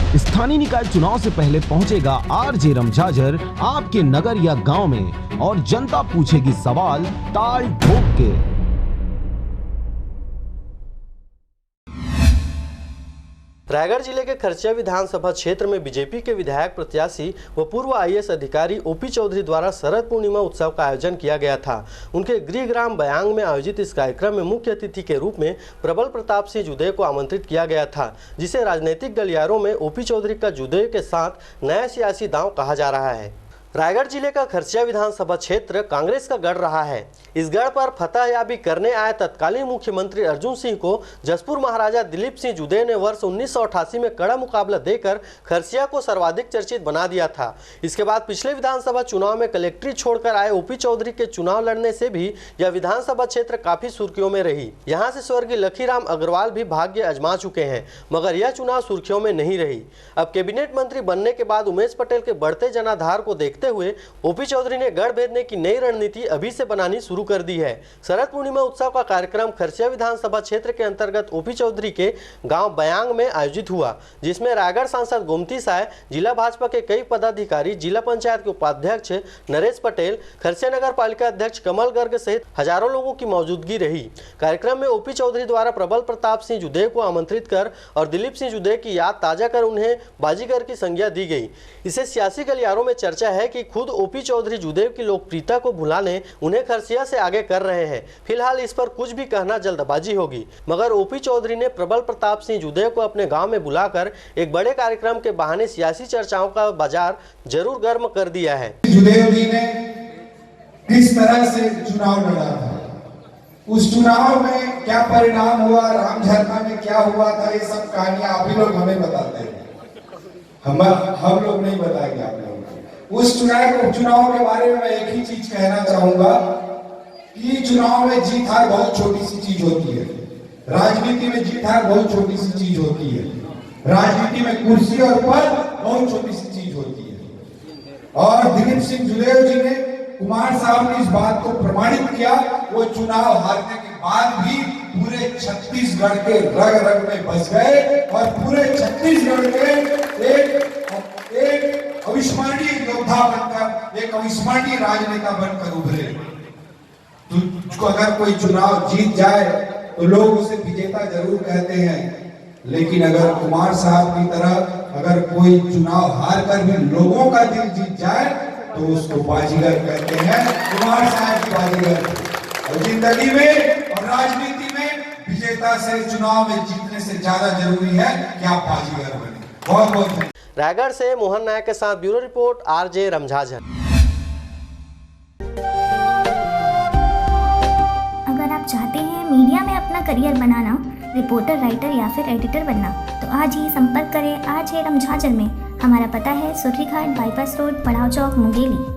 स्थानीय निकाय चुनाव से पहले पहुंचेगा आरजे रमझाझर आपके नगर या गांव में और जनता पूछेगी सवाल ताल ठोक के। रायगढ़ जिले के खरसिया विधानसभा क्षेत्र में बीजेपी के विधायक प्रत्याशी व पूर्व आईएएस अधिकारी ओपी चौधरी द्वारा शरद पूर्णिमा उत्सव का आयोजन किया गया था। उनके गृह ग्राम बयांग में आयोजित इस कार्यक्रम में मुख्य अतिथि के रूप में प्रबल प्रताप सिंह जुदेव को आमंत्रित किया गया था, जिसे राजनीतिक गलियारों में ओपी चौधरी का जुदेव के साथ नया सियासी दांव कहा जा रहा है। रायगढ़ जिले का खरसिया विधानसभा क्षेत्र कांग्रेस का गढ़ रहा है। इस गढ़ पर फतहयाबी करने आए तत्कालीन मुख्यमंत्री अर्जुन सिंह को जसपुर महाराजा दिलीप सिंह जुदेव ने वर्ष 1988 में कड़ा मुकाबला देकर खरसिया को सर्वाधिक चर्चित बना दिया था। इसके बाद पिछले विधानसभा चुनाव में कलेक्ट्री छोड़कर आए ओपी चौधरी के चुनाव लड़ने से भी यह विधानसभा क्षेत्र काफी सुर्खियों में रही। यहाँ से स्वर्गीय लखीराम अग्रवाल भी भाग्य आजमा चुके हैं, मगर यह चुनाव सुर्खियों में नहीं रही। अब कैबिनेट मंत्री बनने के बाद उमेश पटेल के बढ़ते जनाधार को देखते हुए ओपी चौधरी ने गढ़ भेदने की नई रणनीति अभी से बनानी शुरू कर दी है। शरद पूर्णिमा उत्सव का कार्यक्रम खरसिया विधानसभा क्षेत्र के अंतर्गत ओपी चौधरी के गांव बयांग में आयोजित हुआ, जिसमें रायगढ़ सांसद गोमती साय, जिला भाजपा के कई पदाधिकारी, जिला पंचायत के उपाध्यक्ष नरेश पटेल, खरसिया नगर पालिका अध्यक्ष कमल गर्ग सहित हजारों लोगों की मौजूदगी रही। कार्यक्रम में ओपी चौधरी द्वारा प्रबल प्रताप सिंह जुदेव को आमंत्रित कर और दिलीप सिंह जुदेव की याद ताजा कर उन्हें बाजीगर की संज्ञा दी गई। इसे सियासी गलियारों में चर्चा है कि खुद ओपी चौधरी जुदेव की लोकप्रियता को भुलाने उन्हें खरसिया से आगे कर रहे हैं। फिलहाल इस पर कुछ भी कहना जल्दबाजी होगी, मगर ओपी चौधरी ने प्रबल प्रताप सिंह जुदेव को अपने गांव में बुलाकर एक बड़े कार्यक्रम के बहाने सियासी चर्चाओं का बाजार जरूर गर्म कर दिया है। जुदेव जी ने किस तरह से चुनाव लड़ा था, उस चुनाव में क्या परिणाम हुआ, रामझरना में क्या हुआ था, ये सब कहानियां आप ही लोग हमें बताते हैं, हम लोग नहीं बताएंगे आप लोग। उस चुनाव के बारे में मैं एक ही चीज कहना चाहूंगा कि चुनाव में जीत हार बहुत छोटी सी चीज होती है। राजनीति में जीत हार बहुत छोटी सी चीज होती है। राजनीति में कुर्सी और पद बहुत छोटी सी चीज होती है। और दिलीप सिंह जुदेव जी ने, कुमार साहब ने इस बात को प्रमाणित किया। वो चुनाव हारने के बाद भी पूरे छत्तीसगढ़ के रग रग में बस गए और पूरे छत्तीसगढ़ के एक अविस्मरणीय योद्धा बनकर, एक अविस्मरणीय राजनेता बनकर उभरे। तो अगर कोई चुनाव जीत जाए तो लोग उसे विजेता जरूर कहते हैं, लेकिन अगर कुमार साहब की तरह अगर कोई चुनाव हार कर भी लोगों का दिल जीत जाए तो उसको बाजीगर कहते हैं। कुमार साहब की बाजीगर। और जिंदगी में और राजनीति में विजेता से, चुनाव में जीतने से ज्यादा जरूरी है कि आप बाजीगर बने। बहुत बहुत। रायगढ़ से मोहन नायक के साथ ब्यूरो रिपोर्ट आरजे रमझाझर। अगर आप चाहते हैं मीडिया में अपना करियर बनाना, रिपोर्टर, राइटर या फिर एडिटर बनना, तो आज ही संपर्क करें आरजे रमझाझर में। हमारा पता है सुर्रीघाट बाईपास रोड, पड़ाव चौक, मुंगेली।